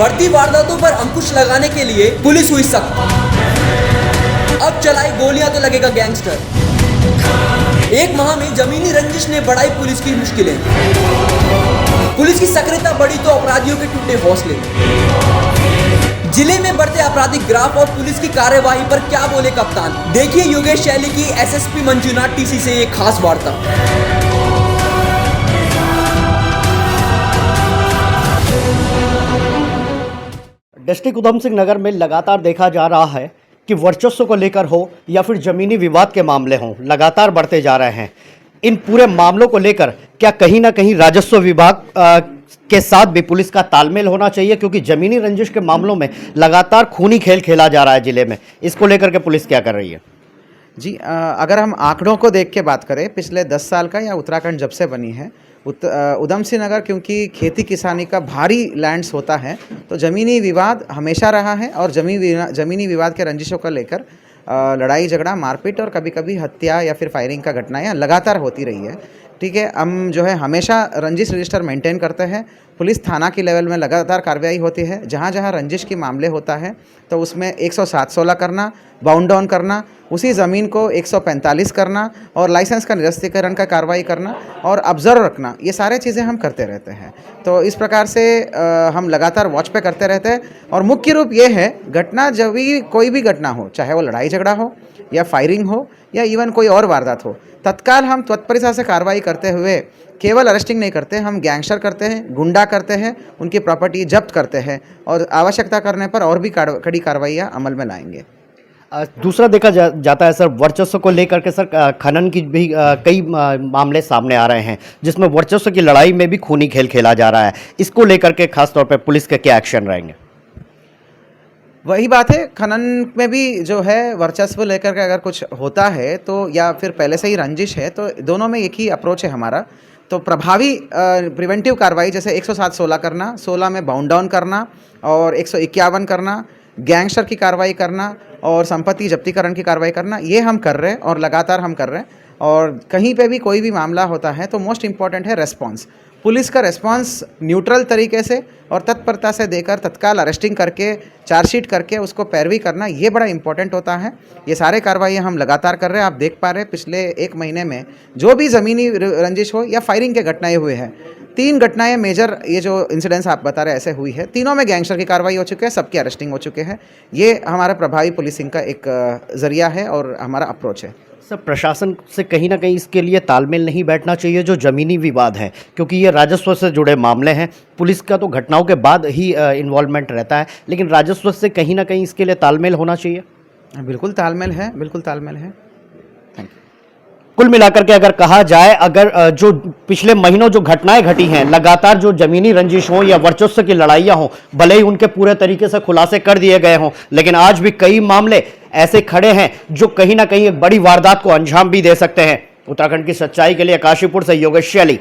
बढ़ती वारदातों पर अंकुश लगाने के लिए पुलिस हुई सख्त। अब चलाई गोलियां तो लगेगा गैंगस्टर। एक माह में जमीनी रंजिश ने बढ़ाई पुलिस की मुश्किलें। पुलिस की सक्रियता बढ़ी तो अपराधियों के टूटे हौसले। जिले में बढ़ते आपराधिक ग्राफ और पुलिस की कार्यवाही पर क्या बोले कप्तान, देखिए योगेश शैली की एसएसपी मंजुनाथ टीसी से एक खास वार्ता। डिस्ट्रिक्ट उधम सिंह नगर में लगातार देखा जा रहा है कि वर्चस्व को लेकर हो या फिर जमीनी विवाद के मामले हों, लगातार बढ़ते जा रहे हैं। इन पूरे मामलों को लेकर क्या कहीं ना कहीं राजस्व विभाग के साथ भी पुलिस का तालमेल होना चाहिए, क्योंकि जमीनी रंजिश के मामलों में लगातार खूनी खेल खेला जा रहा है जिले में। इसको लेकर के पुलिस क्या कर रही है? जी, अगर हम आंकड़ों को देख के बात करें पिछले 10 साल का, या उत्तराखंड जब से बनी है, उधम सिंह नगर क्योंकि खेती किसानी का भारी लैंड्स होता है, तो ज़मीनी विवाद हमेशा रहा है। और ज़मीनी विवाद के रंजिशों को लेकर लड़ाई झगड़ा, मारपीट और कभी कभी हत्या या फिर फायरिंग का घटनाएं लगातार होती रही है। ठीक है, हम जो है हमेशा रंजिश रजिस्टर मेंटेन करते हैं। पुलिस थाना की लेवल में लगातार कार्रवाई होती है। जहाँ जहाँ रंजिश की मामले होता है तो उसमें 107-16 करना, बाउंड डाउन करना, उसी ज़मीन को 145 करना और लाइसेंस का निरस्तीकरण का कार्रवाई करना और ऑब्जर्व रखना, ये सारे चीज़ें हम करते रहते हैं। तो इस प्रकार से हम लगातार वॉच पे करते रहते हैं। और मुख्य रूप ये है, घटना जब भी कोई भी घटना हो, चाहे वो लड़ाई झगड़ा हो या फायरिंग हो या इवन कोई और वारदात हो, तत्काल हम त्वरित से कार्रवाई करते हुए केवल अरेस्टिंग नहीं करते, हम गैंगस्टर करते हैं, गुंडा करते हैं, उनकी प्रॉपर्टी जब्त करते हैं और आवश्यकता करने पर और भी कड़ी कार्रवाइयाँ अमल में लाएंगे। दूसरा देखा जाता है सर, वर्चस्व को लेकर के सर खनन की भी कई मामले सामने आ रहे हैं, जिसमें वर्चस्व की लड़ाई में भी खूनी खेल खेला जा रहा है। इसको लेकर के खास तौर पे पुलिस के क्या एक्शन रहेंगे? वही बात है, खनन में भी जो है वर्चस्व लेकर के अगर कुछ होता है तो, या फिर पहले से ही रंजिश है, तो दोनों में एक ही अप्रोच है हमारा। तो प्रभावी प्रिवेंटिव कार्रवाई, जैसे 107-16 करना, 16 में बाउंड डाउन करना और 151 करना, गैंगस्टर की कार्रवाई करना और संपत्ति जब्तीकरण की कार्रवाई करना, ये हम कर रहे हैं और लगातार हम कर रहे हैं। और कहीं पे भी कोई भी मामला होता है तो मोस्ट इम्पॉर्टेंट है रेस्पॉन्स। पुलिस का रेस्पॉन्स न्यूट्रल तरीके से और तत्परता से देकर तत्काल अरेस्टिंग करके, चार्जशीट करके उसको पैरवी करना, ये बड़ा इंपॉर्टेंट होता है। ये सारे कार्रवाइयाँ हम लगातार कर रहे हैं। आप देख पा रहे हैं पिछले 1 महीने में जो भी ज़मीनी रंजिश हो या फायरिंग के घटनाएँ हुए हैं, 3 घटनाएँ मेजर, ये जो इंसिडेंट्स आप बता रहे हैं ऐसे हुई है, तीनों में गैंगस्टर की कार्रवाई हो चुकी है, सबकी अरेस्टिंग हो चुके हैं। ये हमारा प्रभावी पुलिसिंग का एक ज़रिया है और हमारा अप्रोच है। सर, प्रशासन से कहीं ना कहीं इसके लिए तालमेल नहीं बैठना चाहिए जो ज़मीनी विवाद है, क्योंकि ये राजस्व से जुड़े मामले हैं। पुलिस का तो घटनाओं के बाद ही इन्वॉल्वमेंट रहता है, लेकिन राजस्व से कहीं ना कहीं इसके लिए तालमेल होना चाहिए। बिल्कुल तालमेल है, बिल्कुल तालमेल है। Thank you. कुल मिलाकर के अगर कहा जाए, अगर जो पिछले महीनों जो घटनाएं घटी हैं, लगातार जो जमीनी रंजिश हों या वर्चस्व की लड़ाइयां हों, भले ही उनके पूरे तरीके से खुलासे कर दिए गए हों, लेकिन आज भी कई मामले ऐसे खड़े हैं जो कहीं ना कहीं एक बड़ी वारदात को अंजाम भी दे सकते हैं। उत्तराखंड की सच्चाई के लिए काशीपुर से योगेश शैली।